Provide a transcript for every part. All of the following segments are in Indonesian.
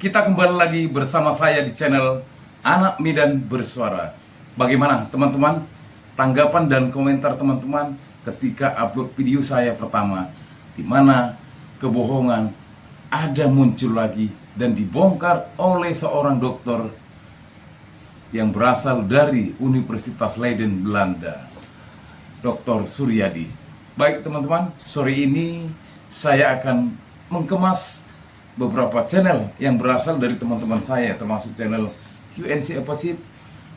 Kita kembali lagi bersama saya di channel Anak Medan Bersuara. Bagaimana teman-teman tanggapan dan komentar teman-teman ketika upload video saya pertama, di mana kebohongan ada muncul lagi dan dibongkar oleh seorang dokter yang berasal dari Universitas Leiden, Belanda, Dr. Suryadi. Baik teman-teman, sore ini saya akan mengemas beberapa channel yang berasal dari teman-teman saya, termasuk channel QNC Opposite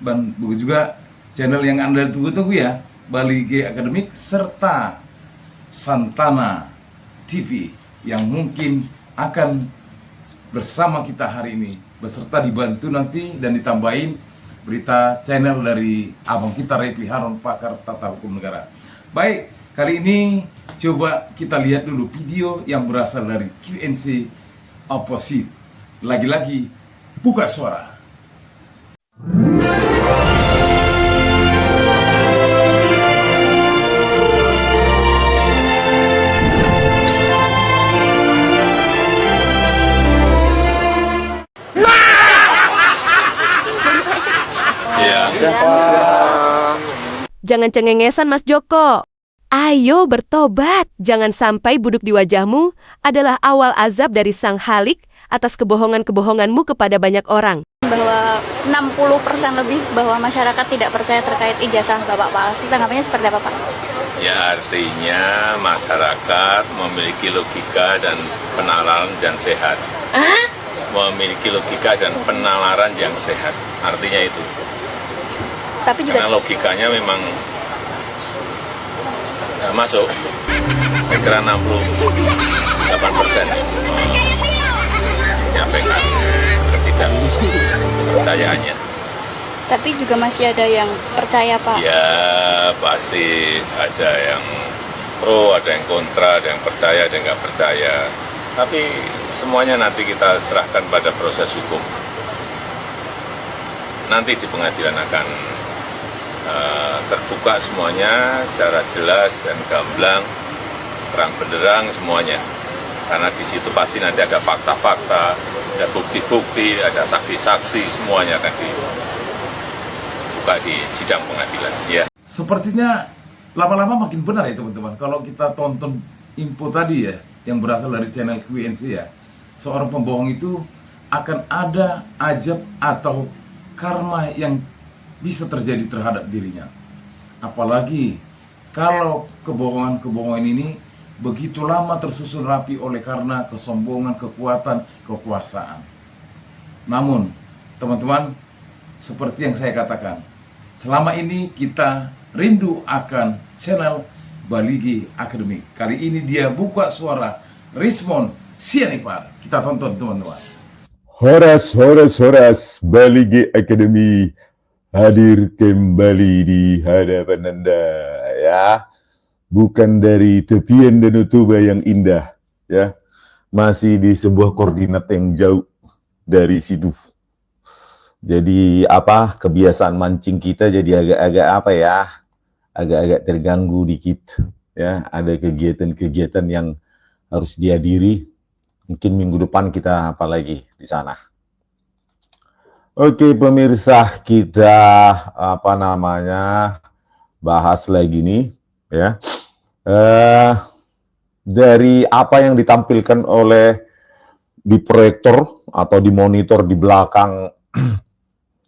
dan juga channel yang Anda tunggu-tunggu ya, Bali G Academic serta Santana TV yang mungkin akan bersama kita hari ini, beserta dibantu nanti dan ditambahin berita channel dari abang kita Repli Harun, pakar tata hukum negara. Baik, kali ini coba kita lihat dulu video yang berasal dari QNC Opposite. Lagi-lagi buka suara. Jangan cengengesan Mas Joko. Ayo bertobat, jangan sampai buduk di wajahmu adalah awal azab dari Sang Halik atas kebohongan-kebohonganmu kepada banyak orang. Bahwa 60% lebih bahwa masyarakat tidak percaya terkait ijazah Bapak palsu. Tanggapannya seperti apa Pak? Ya artinya masyarakat memiliki logika dan penalaran yang sehat. Memiliki logika dan penalaran yang sehat. Artinya itu. Tapi juga karena logikanya memang masuk, saya kira 68% menyampaikan ketidakpercayaannya. tapi juga masih ada yang percaya Pak. Ya pasti ada yang pro, ada yang kontra, ada yang percaya, ada yang nggak percaya. Tapi semuanya nanti kita serahkan pada proses hukum. Nanti di pengadilan akan terbuka semuanya secara jelas dan gamblang, terang benderang semuanya. Karena di situ pasti nanti ada fakta-fakta, ada bukti-bukti, ada saksi-saksi, semuanya akan dibuka di sidang pengadilan. Ya. Sepertinya lama-lama makin benar ya teman-teman. Kalau kita tonton info tadi ya, yang berasal dari channel QNC ya, seorang pembohong itu akan ada ajab atau karma yang bisa terjadi terhadap dirinya. Apalagi kalau kebohongan-kebohongan ini begitu lama tersusun rapi oleh karena kesombongan, kekuatan, kekuasaan. Namun, teman-teman, seperti yang saya katakan, selama ini kita rindu akan channel Bali G Academic. Kali ini dia buka suara Rismond Sianipar. Kita tonton teman-teman. Horas, Bali G Academy hadir kembali di hadapan Anda ya. Bukan dari tepian Danau Toba yang indah ya. Masih di sebuah koordinat yang jauh dari situ. Jadi kebiasaan mancing kita jadi agak-agak agak-agak terganggu dikit ya. Ada kegiatan-kegiatan yang harus dihadiri. Mungkin minggu depan kita lagi di sana. Oke pemirsa, kita bahas lagi nih ya. Dari apa yang ditampilkan oleh di proyektor atau di monitor di belakang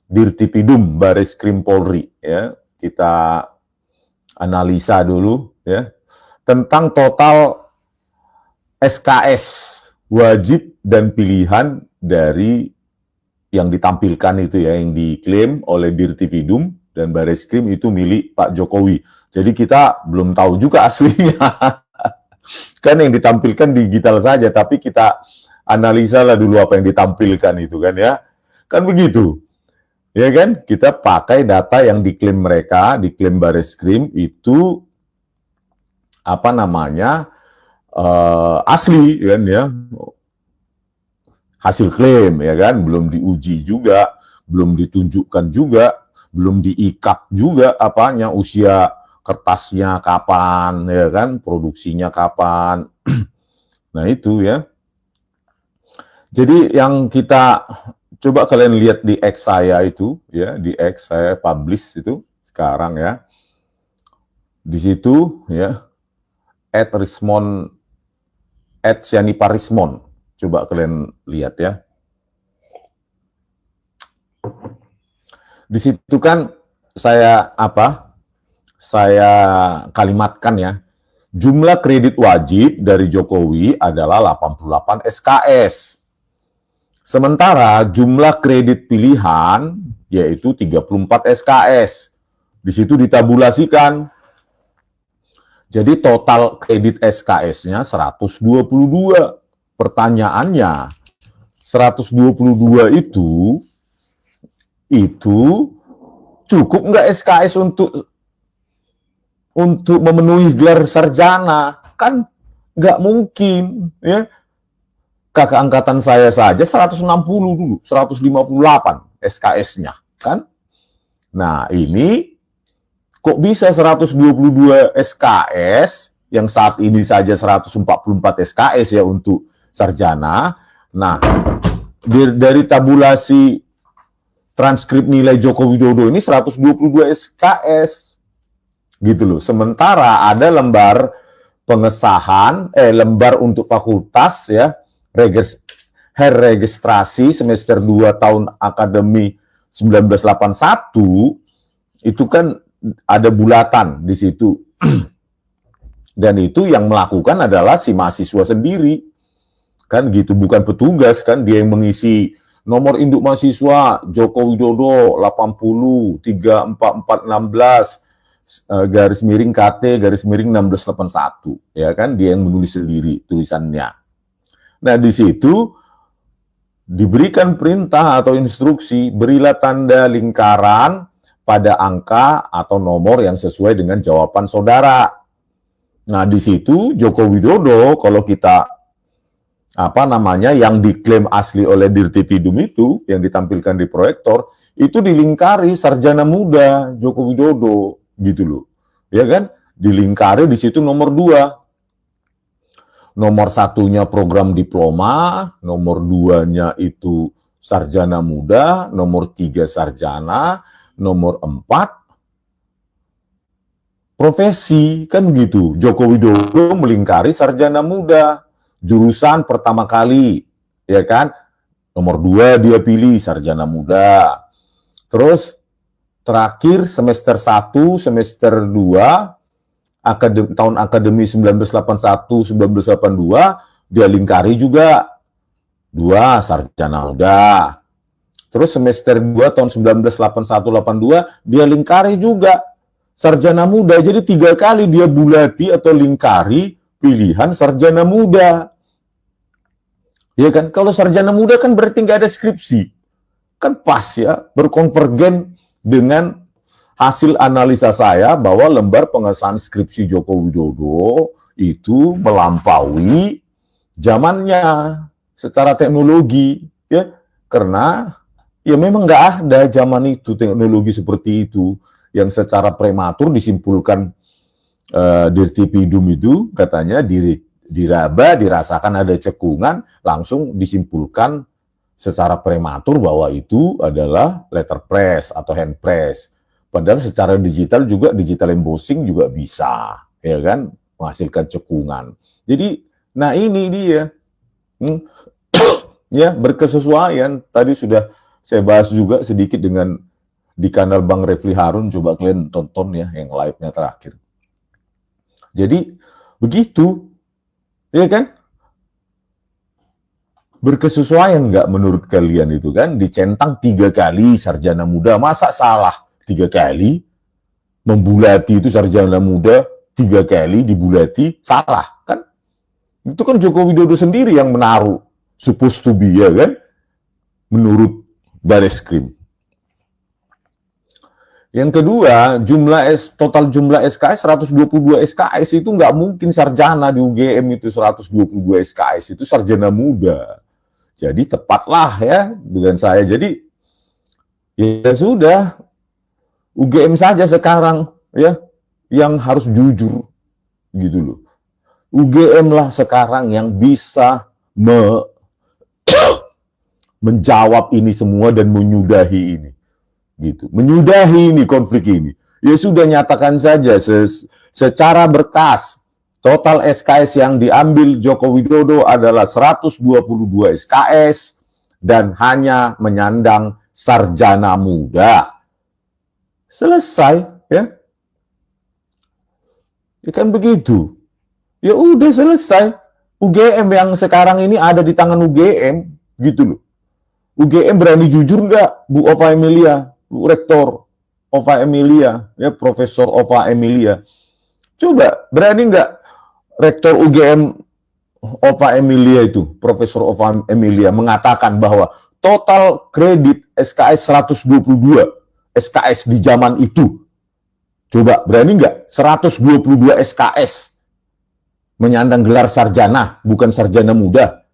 Dirtipidum Bareskrim Polri ya. Kita analisa dulu ya tentang total SKS wajib dan pilihan dari yang ditampilkan itu ya, yang diklaim oleh Dirtipidum dan Bareskrim itu milik Pak Jokowi. Jadi kita belum tahu juga aslinya. Kan yang ditampilkan digital saja, tapi kita analisa lah dulu apa yang ditampilkan itu kan ya. Kan begitu. Ya kan? Kita pakai data yang diklaim mereka, diklaim Bareskrim itu asli kan ya. Hasil klaim ya kan, belum diuji juga, belum ditunjukkan juga, belum diikat juga usia kertasnya kapan ya kan, produksinya kapan. Nah itu ya. Jadi yang kita coba kalian lihat di X saya itu, ya, di X saya publish itu sekarang ya. Di situ ya, @Rismon @Sianiparismon. Coba kalian lihat ya. Di situ kan saya kalimatkan ya. Jumlah kredit wajib dari Jokowi adalah 88 SKS. Sementara jumlah kredit pilihan yaitu 34 SKS. Di situ ditabulasikan. Jadi total kredit SKS-nya 122. Pertanyaannya, 122 itu cukup nggak SKS untuk memenuhi gelar sarjana? Kan nggak mungkin, ya. Kakak angkatan saya saja 160 dulu, 158 SKS-nya, kan? Nah, ini kok bisa 122 SKS, yang saat ini saja 144 SKS ya untuk sarjana. Nah, dari tabulasi transkrip nilai Joko Widodo ini 122 SKS. Gitu loh. Sementara ada lembar pengesahan, lembar untuk fakultas ya, registrasi semester 2 tahun akademi 1981, itu kan ada bulatan di situ. Dan itu yang melakukan adalah si mahasiswa sendiri. Kan gitu, bukan petugas kan, dia yang mengisi nomor induk mahasiswa Joko Widodo 80 34416 garis miring KT garis miring 1681, ya kan, dia yang menulis sendiri tulisannya. Nah, di situ diberikan perintah atau instruksi, berilah tanda lingkaran pada angka atau nomor yang sesuai dengan jawaban saudara. Nah, di situ Joko Widodo, kalau kita yang diklaim asli oleh Dirtipidum itu, yang ditampilkan di proyektor, itu dilingkari sarjana muda Joko Widodo, gitu loh. Ya kan? Dilingkari di situ nomor 2. Nomor 1-nya program diploma, nomor 2-nya itu sarjana muda, nomor 3 sarjana, nomor 4 profesi, kan gitu. Joko Widodo melingkari sarjana muda, jurusan pertama kali, ya kan? Nomor 2 dia pilih sarjana muda. Terus terakhir semester 1, semester 2, tahun akademi 1981-1982, dia lingkari juga 2 sarjana muda. Terus semester 2 tahun 1981-82, dia lingkari juga sarjana muda. Jadi 3 kali dia bulati atau lingkari pilihan sarjana muda. Ya kan? Kalau sarjana muda kan berarti nggak ada skripsi. Kan pas ya, berkonvergen dengan hasil analisa saya bahwa lembar pengesahan skripsi Joko Widodo itu melampaui zamannya secara teknologi, ya. Karena ya memang nggak ada zaman itu teknologi seperti itu yang secara prematur disimpulkan Dirtipidum itu katanya diraba, dirasakan ada cekungan, langsung disimpulkan secara prematur bahwa itu adalah letterpress atau handpress. Padahal secara digital juga, digital embossing juga bisa, ya kan, menghasilkan cekungan. Jadi, nah ini dia, ya, berkesesuaian. Tadi sudah saya bahas juga sedikit dengan di kanal Bang Refli Harun, coba kalian tonton ya yang live-nya terakhir. Jadi begitu, ya kan? Berkesesuaian nggak menurut kalian itu kan? Dicentang 3 kali sarjana muda, masa salah 3 kali? Membulati itu sarjana muda 3 kali dibulati, salah kan? Itu kan Joko Widodo sendiri yang menaruh supposed to be, ya kan? Menurut Bareskrim. Yang kedua, total jumlah SKS 122 SKS itu nggak mungkin sarjana di UGM itu 122 SKS itu sarjana muda. Jadi tepatlah ya dengan saya. Jadi ya sudah, UGM saja sekarang ya yang harus jujur gitu loh. UGM lah sekarang yang bisa menjawab ini semua dan menyudahi ini. Gitu. Menyudahi ini konflik ini. Ya sudah, nyatakan saja secara berkas. Total SKS yang diambil Joko Widodo adalah 122 SKS dan hanya menyandang sarjana muda. Selesai, ya. Ya kan begitu. Ya udah selesai. UGM yang sekarang ini ada di tangan UGM, gitu loh. UGM berani jujur nggak, Bu Ova Emilia, Bu Rektor Ova Emilia, ya Profesor Ova Emilia. Coba, berani nggak Rektor UGM Ova Emilia itu, Profesor Ova Emilia mengatakan bahwa total kredit SKS 122 SKS di zaman itu. Coba, berani nggak? 122 SKS menyandang gelar sarjana, bukan sarjana muda.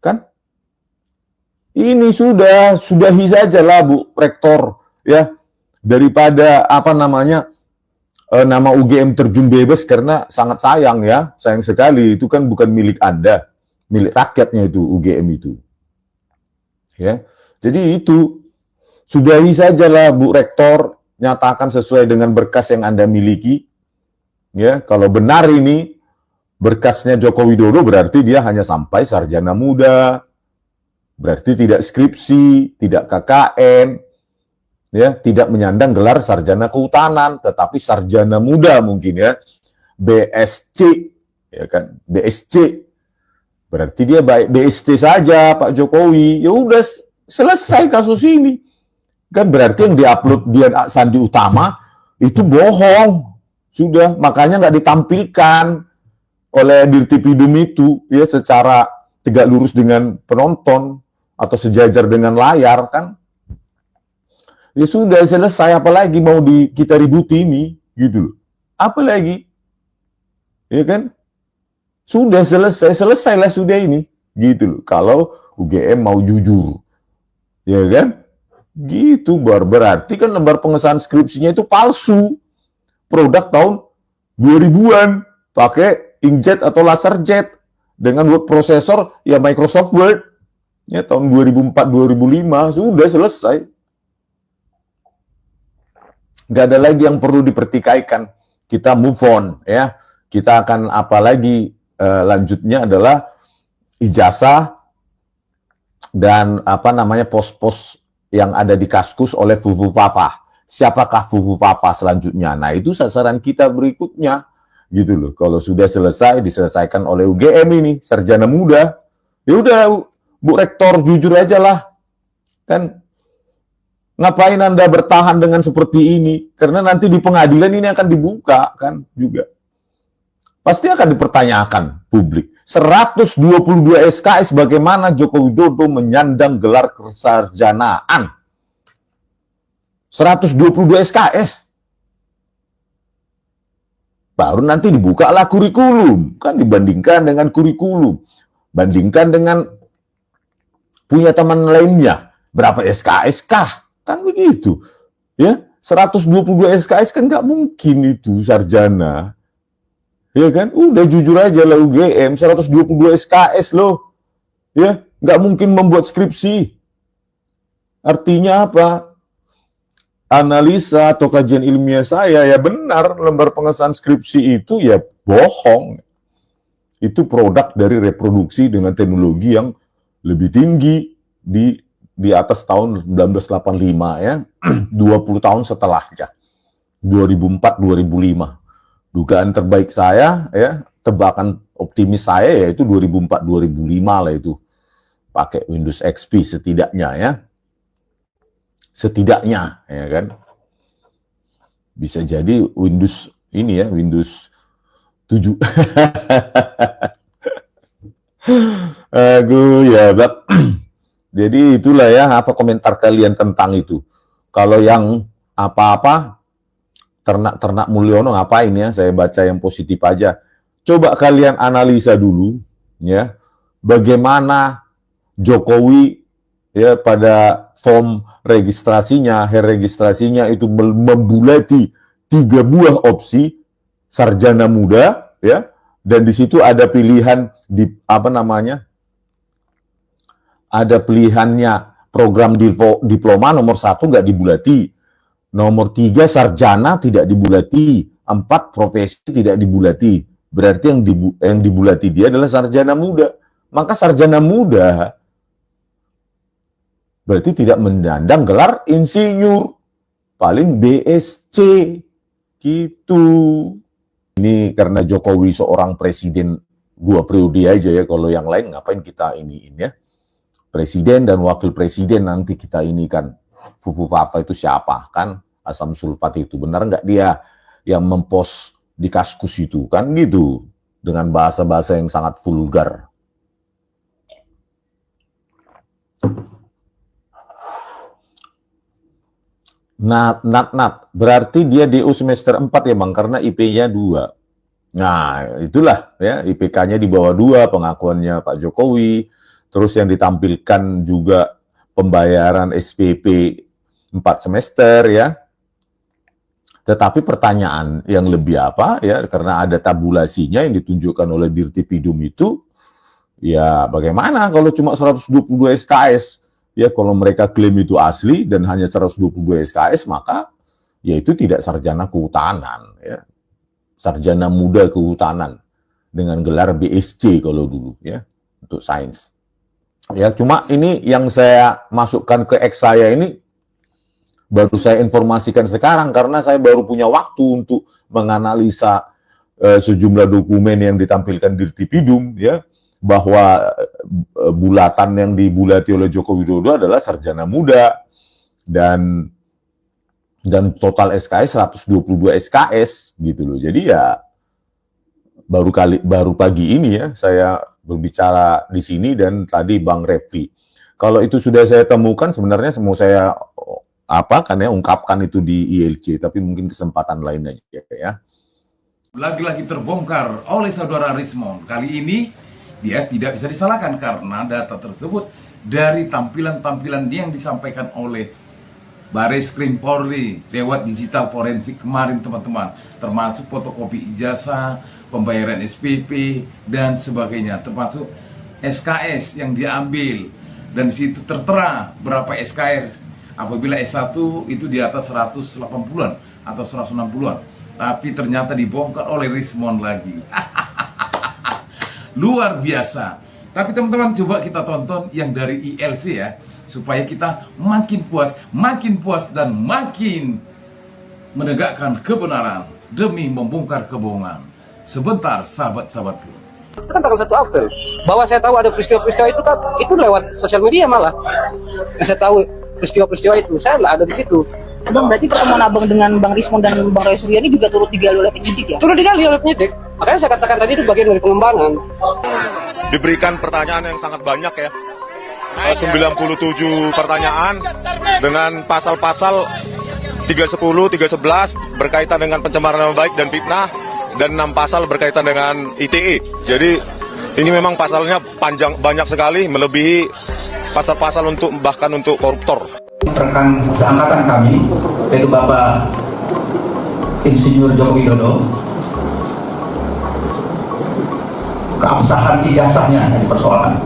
Kan? Ini sudahi saja lah Bu Rektor, ya. Daripada nama UGM terjun bebas, karena sangat sayang ya, sayang sekali, itu kan bukan milik Anda, milik rakyatnya itu UGM itu. Ya. Jadi itu sudahi sajalah Bu Rektor, nyatakan sesuai dengan berkas yang Anda miliki. Ya, kalau benar ini berkasnya Joko Widodo berarti dia hanya sampai sarjana muda. Berarti tidak skripsi, tidak KKN, ya, tidak menyandang gelar sarjana kehutanan, tetapi sarjana muda mungkin ya, BSc, ya kan, BSc. Berarti dia baik BSc saja Pak Jokowi. Ya udah selesai kasus ini. Kan berarti yang diupload Dian Sandi Utama itu bohong. Sudah, makanya nggak ditampilkan oleh Dirtipidum itu ya secara tegak lurus dengan penonton atau sejajar dengan layar kan. Ya sudah selesai, apalagi mau kita ributi ini gitu loh. Apalagi? Ya kan? Sudah selesailah sudah ini gitu loh. Kalau UGM mau jujur. Ya kan? Gitu, berarti kan lembar pengesahan skripsinya itu palsu. Produk tahun 2000-an, pakai inkjet atau laserjet dengan word processor ya Microsoft Word. Ya tahun 2004-2005 sudah selesai. Nggak ada lagi yang perlu dipertikaikan. Kita move on ya. Kita akan apalagi lanjutnya adalah ijazah dan pos-pos yang ada di Kaskus oleh Fufu Papa. Siapakah Fufu Papa selanjutnya? Nah, itu sasaran kita berikutnya. Gitu loh. Kalau sudah selesai, diselesaikan oleh UGM ini, sarjana muda. Ya udah, Bu Rektor, jujur aja lah. Kan, ngapain Anda bertahan dengan seperti ini? Karena nanti di pengadilan ini akan dibuka, kan, juga. Pasti akan dipertanyakan publik. 122 SKS bagaimana Joko Widodo menyandang gelar kesarjanaan. 122 SKS. Baru nanti dibukalah kurikulum. Kan dibandingkan dengan kurikulum. Bandingkan dengan punya teman lainnya. Berapa SKS kah? Kan begitu. Ya, 122 SKS kan nggak mungkin itu sarjana. Ya kan? Udah jujur aja lah UGM, 122 SKS loh. Ya, nggak mungkin membuat skripsi. Artinya apa? Analisa atau kajian ilmiah saya ya benar, lembar pengesahan skripsi itu ya bohong. Itu produk dari reproduksi dengan teknologi yang lebih tinggi di atas tahun 1985 ya, 20 tahun setelahnya. 2004-2005. Dugaan terbaik saya ya, tebakan optimis saya yaitu 2004-2005 lah itu. Pakai Windows XP setidaknya ya. Setidaknya, ya kan? Bisa jadi Windows ini ya, Windows 7. Aduh, ya, Bak. Jadi itulah ya, apa komentar kalian tentang itu. Kalau yang apa-apa, ternak-ternak Mulyono ngapain ya, saya baca yang positif aja. Coba kalian analisa dulu, ya, bagaimana Jokowi ya pada form registrasinya, registrasinya itu membulati 3 buah opsi sarjana muda, ya, dan di situ ada pilihan di ada pilihannya program diploma nomor 1 nggak dibulati, nomor 3 sarjana tidak dibulati, 4 profesi tidak dibulati. Berarti yang dibulati dia adalah sarjana muda. Maka sarjana muda berarti tidak menyandang gelar insinyur, paling BSc gitu. Ini karena Jokowi seorang presiden 2 periode aja ya, kalau yang lain ngapain kita iniin ya. Presiden dan wakil presiden nanti kita ini kan. Fufu Fafa itu siapa kan? Asam sulfat itu benar nggak dia yang mempost di Kaskus itu kan gitu, dengan bahasa-bahasa yang sangat vulgar. Nat, berarti dia DU semester 4 ya Bang, karena IP-nya 2. Nah, itulah ya, IPK-nya di bawah 2, pengakuannya Pak Jokowi. Terus yang ditampilkan juga pembayaran SPP 4 semester ya. Tetapi pertanyaan yang lebih apa ya, karena ada tabulasinya yang ditunjukkan oleh Dirtipidum itu, ya bagaimana kalau cuma 122 SKS? Ya kalau mereka klaim itu asli dan hanya 122 SKS, maka ya itu tidak sarjana kehutanan ya. Sarjana muda kehutanan dengan gelar BSc kalau dulu ya, untuk sains. Ya cuma ini yang saya masukkan ke X saya ini baru saya informasikan sekarang karena saya baru punya waktu untuk menganalisa sejumlah dokumen yang ditampilkan Dirtipidum ya, bahwa bulatan yang dibulati oleh Joko Widodo adalah sarjana muda dan total SKS 122 SKS gitu loh. Jadi ya baru pagi ini ya saya berbicara di sini dan tadi Bang Refli. Kalau itu sudah saya temukan sebenarnya mau saya ungkapkan itu di ILC, tapi mungkin kesempatan lain aja ya. Lagi-lagi terbongkar oleh saudara Rismond. Kali ini dia tidak bisa disalahkan karena data tersebut dari tampilan-tampilan yang disampaikan oleh Bareskrim Polri lewat digital forensik kemarin teman-teman, termasuk fotokopi ijazah, pembayaran SPP dan sebagainya, termasuk SKS yang diambil, dan di situ tertera berapa SKS apabila S1 itu di atas 180-an atau 160-an, tapi ternyata dibongkar oleh Rismond lagi. Luar biasa. Tapi teman-teman coba kita tonton yang dari ILC ya, supaya kita makin puas dan makin menegakkan kebenaran demi membongkar kebohongan. Sebentar sahabat-sahabatku. Itu kan tanggal 1 April. Bahwa saya tahu ada peristiwa-peristiwa itu kan itu lewat sosial media malah. Saya tahu peristiwa-peristiwa itu, saya nggak ada di situ. Bang, berarti pertemuan abang dengan Bang Rismond dan Bang Roy Suryo ini juga turut digali oleh penyidik ya? Turut digali oleh penyidik. Makanya saya katakan tadi itu bagian dari pengembangan. Diberikan pertanyaan yang sangat banyak ya. 97 pertanyaan dengan pasal-pasal 310, 311 berkaitan dengan pencemaran nama baik dan fitnah, dan 6 pasal berkaitan dengan ITE. Jadi ini memang pasalnya panjang, banyak sekali, melebihi pasal-pasal bahkan untuk koruptor. Rekan seangkatan kami, yaitu Bapak Insinyur Joko Widodo, keabsahan ijazahnya yang dipersoalkan.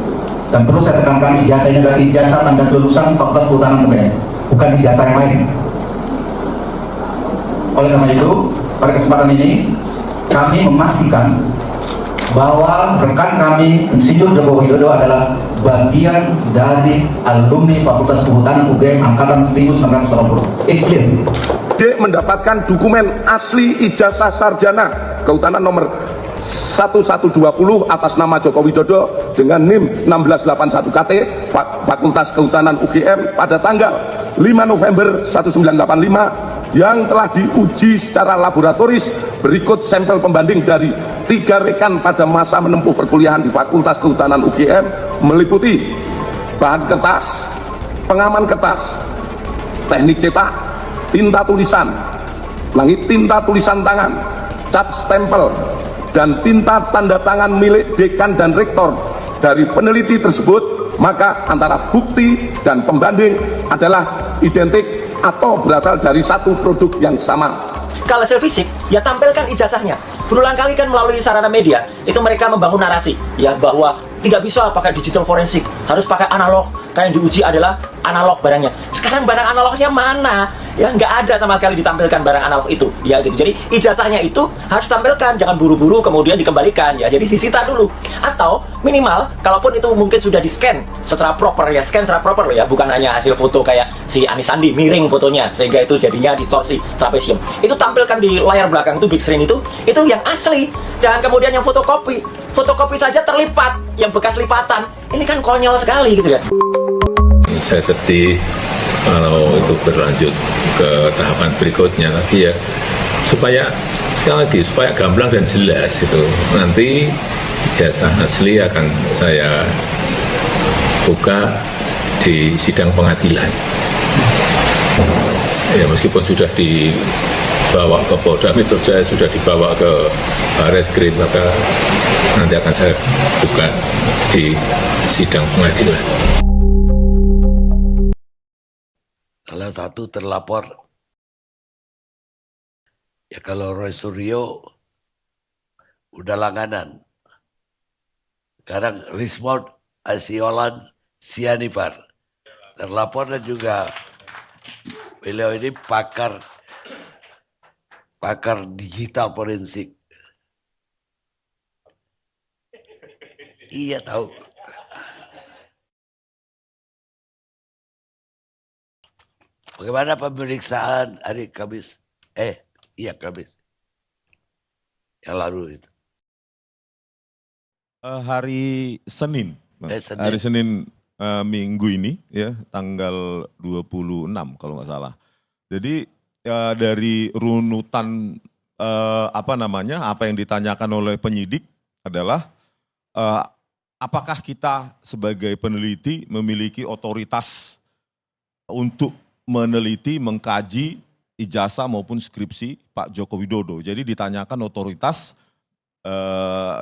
Dan perlu saya tekankan, ijazah ini adalah ijazah tanda kelulusan Fakultas Kehutanan UGM, bukan ijazah yang lain. Oleh karena itu, pada kesempatan ini kami memastikan bahwa rekan kami Insinyur Joko Widodo adalah bagian dari alumni Fakultas Kehutanan UGM angkatan 1980. It's clear. D mendapatkan dokumen asli ijazah sarjana kehutanan nomor 1120 atas nama Joko Widodo dengan NIM 1681 KT Fakultas Kehutanan UGM pada tanggal 5 November 1985 yang telah diuji secara laboratoris. Berikut sampel pembanding dari 3 rekan pada masa menempuh perkuliahan di Fakultas Kehutanan UGM, meliputi bahan kertas, pengaman kertas, teknik cetak, tinta tulisan, tinta tulisan tangan, cap stempel, dan tinta tanda tangan milik dekan dan rektor dari peneliti tersebut, maka antara bukti dan pembanding adalah identik atau berasal dari satu produk yang sama. Kalau hasil fisik, ya tampilkan ijazahnya. Berulang kali kan melalui sarana media, itu mereka membangun narasi, ya bahwa tidak bisa pakai digital forensik, harus pakai analog, Kan yang diuji adalah analog barangnya. Sekarang barang analognya mana? Ya nggak ada sama sekali ditampilkan barang analog itu. Ya gitu. Jadi ijazahnya itu harus tampilkan, jangan buru-buru kemudian dikembalikan. Ya jadi disita dulu. Atau minimal, kalaupun itu mungkin sudah di-scan secara proper ya, scan secara proper loh ya, bukan hanya hasil foto kayak si Anis Sandi miring fotonya sehingga itu jadinya distorsi trapesium. Itu tampilkan di layar belakang itu big screen itu yang asli. Jangan kemudian yang fotokopi. Fotokopi saja terlipat, yang bekas lipatan. Ini kan konyol sekali gitu ya. Saya sedih kalau itu berlanjut ke tahapan berikutnya lagi ya, supaya sekali lagi supaya gamblang dan jelas itu. Nanti ijazah asli akan saya buka di sidang pengadilan. Ya meskipun sudah dibawa ke Polda Metro Jaya, sudah dibawa ke Barreskrim, maka nanti akan saya buka di sidang pengadilan. Salah satu terlapor, ya kalau Roy Suryo udah langganan. Sekarang Rismond Asiolan Sianipar terlapor, dan juga beliau ini pakar digital forensik. Iya tahu. Bagaimana pemeriksaan hari Kamis? Iya Kamis. Yang lalu itu. Hari Senin. Senin. Hari Senin minggu ini ya, tanggal 26 kalau nggak salah. Jadi dari runutan apa yang ditanyakan oleh penyidik adalah apakah kita sebagai peneliti memiliki otoritas untuk meneliti, mengkaji ijazah maupun skripsi Pak Joko Widodo. Jadi ditanyakan otoritas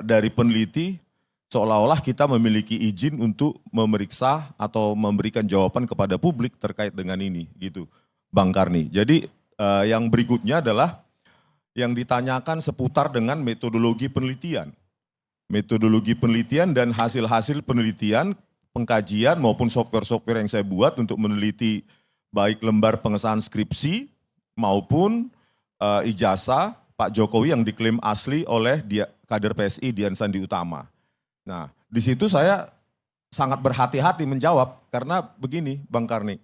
dari peneliti, seolah-olah kita memiliki izin untuk memeriksa atau memberikan jawaban kepada publik terkait dengan ini, gitu, Bang Karni. Jadi yang berikutnya adalah yang ditanyakan seputar dengan metodologi penelitian. Metodologi penelitian dan hasil-hasil penelitian, pengkajian maupun software-software yang saya buat untuk meneliti baik lembar pengesahan skripsi maupun ijazah Pak Jokowi yang diklaim asli oleh kader PSI Dian Sandi Utama. Nah, di situ saya sangat berhati-hati menjawab karena begini, Bang Karni.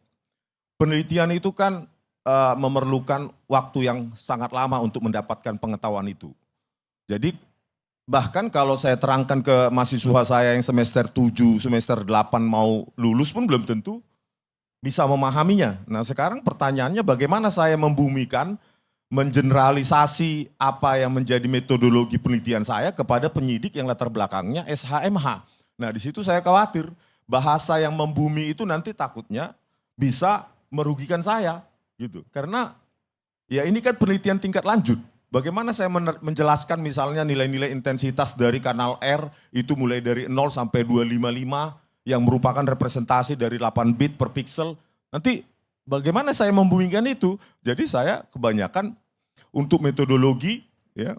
Penelitian itu kan memerlukan waktu yang sangat lama untuk mendapatkan pengetahuan itu. Jadi bahkan kalau saya terangkan ke mahasiswa saya yang semester 7, semester 8 mau lulus pun belum tentu bisa memahaminya. Nah sekarang pertanyaannya bagaimana saya membumikan, mengeneralisasi apa yang menjadi metodologi penelitian saya kepada penyidik yang latar belakangnya SHMH. Nah di situ saya khawatir bahasa yang membumi itu nanti takutnya bisa merugikan saya gitu. Karena ya ini kan penelitian tingkat lanjut. Bagaimana saya menjelaskan misalnya nilai-nilai intensitas dari kanal R itu mulai dari 0 sampai 255 yang merupakan representasi dari 8 bit per pixel. Nanti bagaimana saya membumikan itu? Jadi saya kebanyakan untuk metodologi ya,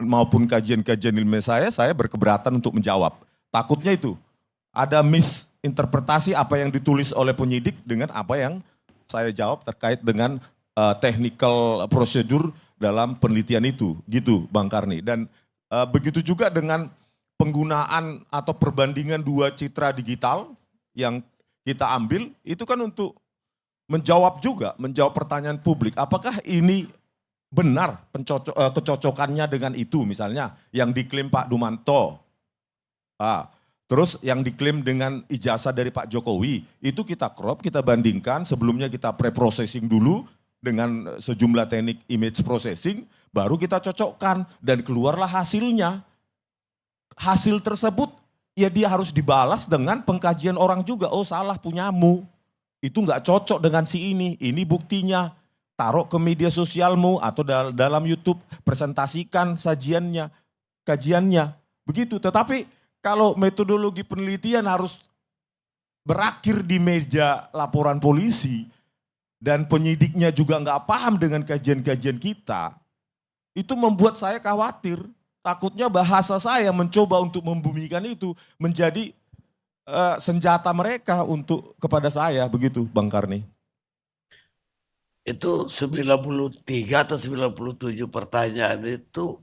maupun kajian-kajian ilmiah saya berkeberatan untuk menjawab. Takutnya itu ada misinterpretasi apa yang ditulis oleh penyidik dengan apa yang saya jawab terkait dengan technical prosedur dalam penelitian itu, gitu Bang Karni. Dan begitu juga dengan penggunaan atau perbandingan dua citra digital yang kita ambil, itu kan untuk menjawab pertanyaan publik. Apakah ini benar kecocokannya dengan itu misalnya yang diklaim Pak Dumanto. Terus yang diklaim dengan ijazah dari Pak Jokowi, itu kita crop, kita bandingkan, sebelumnya kita pre-processing dulu dengan sejumlah teknik image processing, baru kita cocokkan dan keluarlah hasilnya. Hasil tersebut ya dia harus dibalas dengan pengkajian orang juga. Oh salah punyamu, itu nggak cocok dengan si ini buktinya. Taruh ke media sosialmu atau dalam YouTube, presentasikan sajiannya, kajiannya. Begitu, tetapi kalau metodologi penelitian harus berakhir di meja laporan polisi dan penyidiknya juga nggak paham dengan kajian-kajian kita, itu membuat saya khawatir. Takutnya bahasa saya mencoba untuk membumikan itu menjadi senjata mereka untuk kepada saya, begitu Bang Karni. Itu 93 atau 97 pertanyaan itu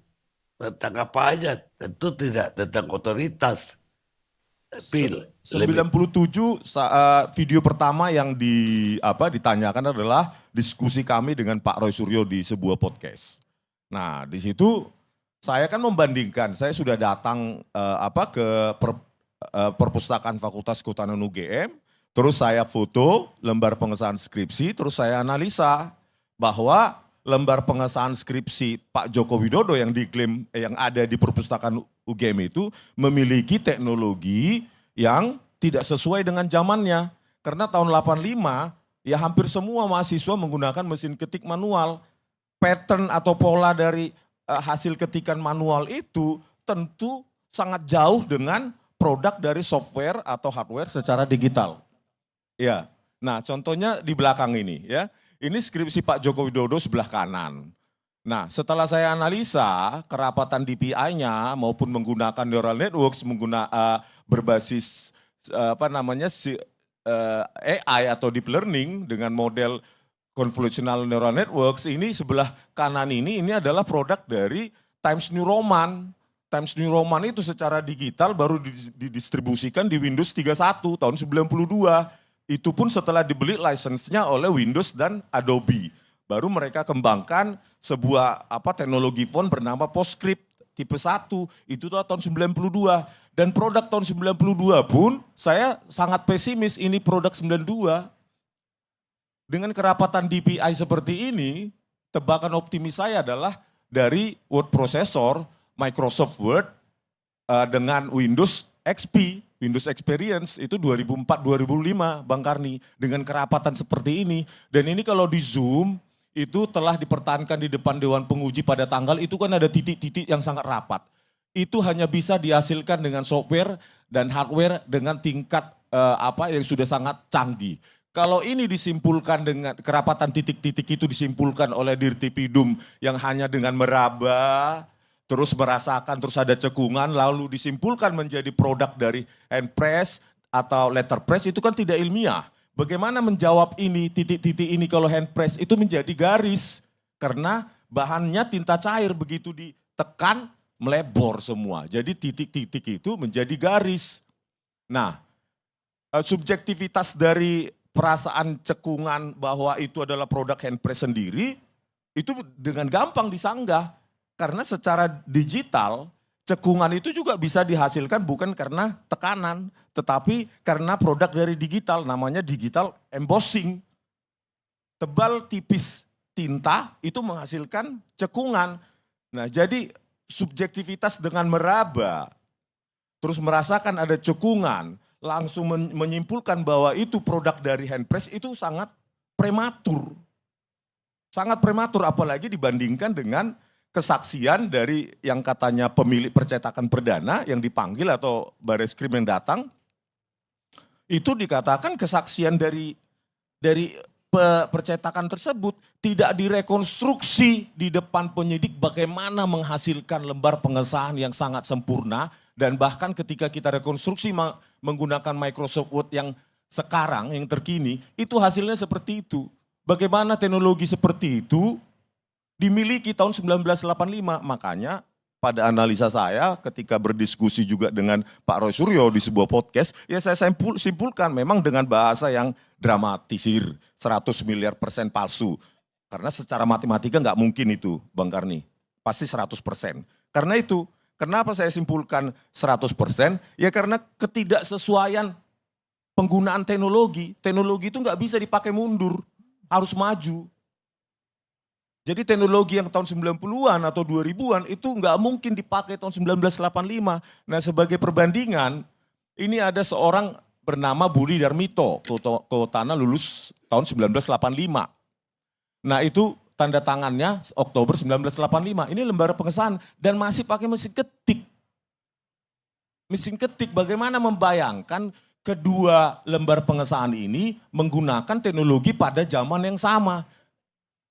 tentang apa aja? Tentu tidak tentang otoritas. Tapi 97 video pertama yang ditanyakan adalah diskusi kami dengan Pak Roy Suryo di sebuah podcast. Nah, di situ saya kan membandingkan, saya sudah datang ke perpustakaan Fakultas Kehutanan UGM, terus saya foto lembar pengesahan skripsi, terus saya analisa bahwa lembar pengesahan skripsi Pak Joko Widodo yang diklaim yang ada di perpustakaan UGM itu memiliki teknologi yang tidak sesuai dengan zamannya. Karena tahun 85 ya hampir semua mahasiswa menggunakan mesin ketik manual. Pattern atau pola dari hasil ketikan manual itu tentu sangat jauh dengan produk dari software atau hardware secara digital. Ya. Nah, contohnya di belakang ini ya. Ini skripsi Pak Joko Widodo sebelah kanan. Nah, setelah saya analisa kerapatan DPI-nya maupun menggunakan neural networks, berbasis AI atau deep learning dengan model convolutional neural networks, ini sebelah kanan ini adalah produk dari Times New Roman. Times New Roman itu secara digital baru didistribusikan di Windows 31 tahun 92. Itu pun setelah dibeli license-nya oleh Windows dan Adobe. Baru mereka kembangkan sebuah teknologi font bernama PostScript tipe 1. Itu tahun 92. Dan produk tahun 92 pun saya sangat pesimis ini produk 92. Dengan kerapatan DPI seperti ini, tebakan optimis saya adalah dari word processor Microsoft Word dengan Windows XP. Windows Experience itu 2004-2005 Bang Karni dengan kerapatan seperti ini. Dan ini kalau di Zoom itu telah dipertahankan di depan Dewan Penguji pada tanggal itu kan ada titik-titik yang sangat rapat. Itu hanya bisa dihasilkan dengan software dan hardware dengan tingkat yang sudah sangat canggih. Kalau ini disimpulkan dengan kerapatan titik-titik itu disimpulkan oleh Dirtipidum yang hanya dengan meraba, terus merasakan, terus ada cekungan, lalu disimpulkan menjadi produk dari handpress atau letterpress, itu kan tidak ilmiah. Bagaimana menjawab ini, titik-titik ini kalau handpress itu menjadi garis. Karena bahannya tinta cair, begitu ditekan melebor semua. Jadi titik-titik itu menjadi garis. Nah, subjektivitas dari perasaan cekungan bahwa itu adalah produk handpress sendiri, itu dengan gampang disanggah. Karena secara digital, cekungan itu juga bisa dihasilkan bukan karena tekanan, tetapi karena produk dari digital, namanya digital embossing. Tebal tipis tinta itu menghasilkan cekungan. Nah, jadi subjektivitas dengan meraba, terus merasakan ada cekungan, langsung menyimpulkan bahwa itu produk dari handpress itu sangat prematur. Sangat prematur, apalagi dibandingkan dengan kesaksian dari yang katanya pemilik percetakan perdana yang dipanggil atau Bareskrim yang datang, itu dikatakan kesaksian dari percetakan tersebut tidak direkonstruksi di depan penyidik bagaimana menghasilkan lembar pengesahan yang sangat sempurna, dan bahkan ketika kita rekonstruksi menggunakan Microsoft Word yang sekarang, yang terkini, itu hasilnya seperti itu. Bagaimana teknologi seperti itu dimiliki tahun 1985, makanya pada analisa saya ketika berdiskusi juga dengan Pak Roy Suryo di sebuah podcast, ya saya simpulkan memang dengan bahasa yang dramatisir, 100 miliar % palsu. Karena secara matematika nggak mungkin itu Bang Karni, pasti 100%. Karena itu, kenapa saya simpulkan 100%? Ya karena ketidaksesuaian penggunaan teknologi. Teknologi itu nggak bisa dipakai mundur, harus maju. Jadi teknologi yang tahun 90-an atau 2000-an itu nggak mungkin dipakai tahun 1985. Nah, sebagai perbandingan, ini ada seorang bernama Budi Darmito, Kehutanan lulus tahun 1985. Nah, itu tanda tangannya Oktober 1985. Ini lembar pengesahan dan masih pakai mesin ketik. Mesin ketik, bagaimana membayangkan kedua lembar pengesahan ini menggunakan teknologi pada zaman yang sama.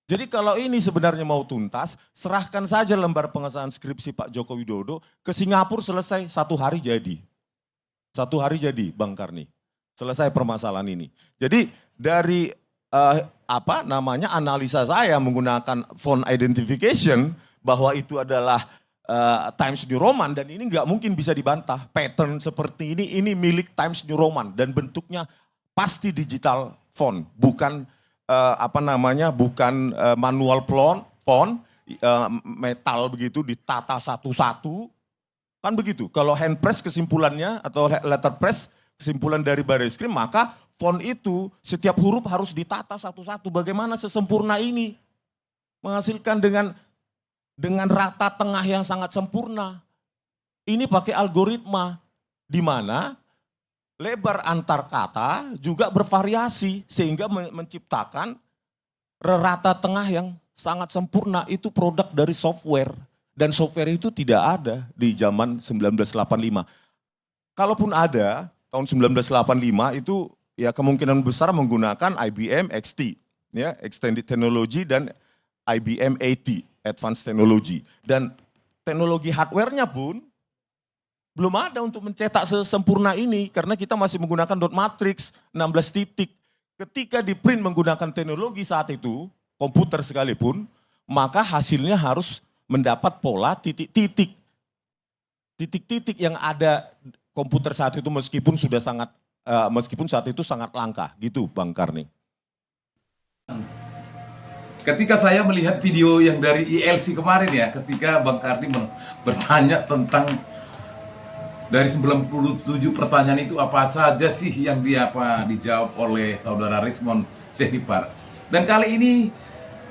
Jadi kalau ini sebenarnya mau tuntas, serahkan saja lembar pengesahan skripsi Pak Joko Widodo ke Singapura, selesai 1 hari jadi. 1 hari jadi, Bang Karni. Selesai permasalahan ini. Jadi dari analisa saya menggunakan font identification bahwa itu adalah Times New Roman, dan ini nggak mungkin bisa dibantah. Pattern seperti ini milik Times New Roman dan bentuknya pasti digital font, bukan bukan manual font metal begitu ditata satu-satu. Kan begitu. Kalau hand press kesimpulannya atau letter press kesimpulan dari Barreskrim, maka font itu setiap huruf harus ditata satu-satu. Bagaimana sesempurna ini? Menghasilkan dengan rata tengah yang sangat sempurna. Ini pakai algoritma di mana lebar antar kata juga bervariasi sehingga menciptakan rata tengah yang sangat sempurna. Itu produk dari software. Dan software itu tidak ada di zaman 1985. Kalaupun ada, tahun 1985 itu ya kemungkinan besar menggunakan IBM XT, ya, Extended Technology, dan IBM AT, Advanced Technology. Dan teknologi hardware-nya pun belum ada untuk mencetak sesempurna ini, karena kita masih menggunakan dot matrix 16 titik. Ketika di print menggunakan teknologi saat itu, komputer sekalipun, maka hasilnya harus mendapat pola titik-titik. Titik-titik yang ada komputer saat itu meskipun saat itu sangat langka, gitu Bang Karni. Ketika saya melihat video yang dari ILC kemarin ya, ketika Bang Karni bertanya tentang dari 97 pertanyaan itu apa saja sih yang dijawab oleh saudara Rismond Syekhnipar. Dan kali ini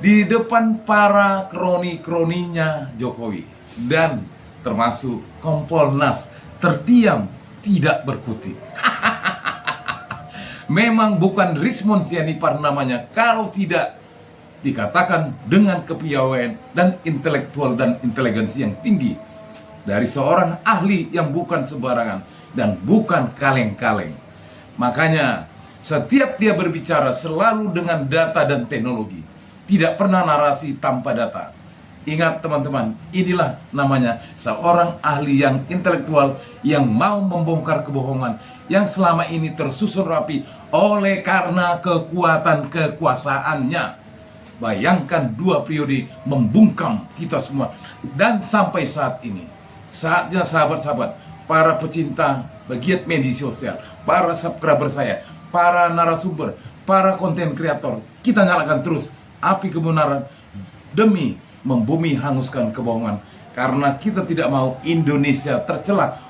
di depan para kroni-kroninya Jokowi dan termasuk Kompolnas terdiam tidak berkutik. Memang bukan Rismond Syekhnipar namanya kalau tidak dikatakan dengan kepiawaian dan intelektual dan inteligensi yang tinggi dari seorang ahli yang bukan sembarangan dan bukan kaleng-kaleng. Makanya setiap dia berbicara selalu dengan data dan teknologi. Tidak pernah narasi tanpa data. Ingat teman-teman, inilah namanya seorang ahli yang intelektual yang mau membongkar kebohongan yang selama ini tersusun rapi oleh karena kekuatan kekuasaannya. Bayangkan 2 periode membungkam kita semua. Dan sampai saat ini, saatnya sahabat-sahabat, para pecinta bagian media sosial, para subscriber saya, para narasumber, para konten kreator, kita nyalakan terus api kebenaran demi membumi hanguskan kebohongan, karena kita tidak mau Indonesia tercela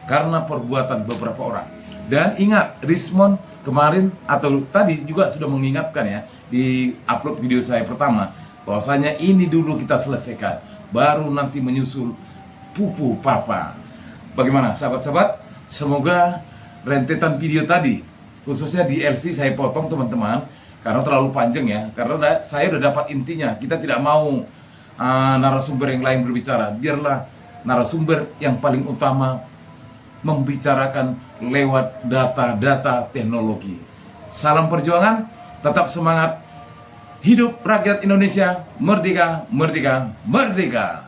karena perbuatan beberapa orang. Dan ingat, Rismond kemarin atau tadi juga sudah mengingatkan ya di upload video saya pertama, bahwasanya ini dulu kita selesaikan, baru nanti menyusul pupu papa. Bagaimana sahabat-sahabat? Semoga rentetan video tadi, khususnya di LC saya potong teman-teman, karena terlalu panjang ya, karena saya udah dapat intinya. Kita tidak mau narasumber yang lain berbicara, biarlah narasumber yang paling utama membicarakan lewat data-data teknologi. Salam perjuangan, tetap semangat, hidup rakyat Indonesia, merdeka, merdeka, merdeka.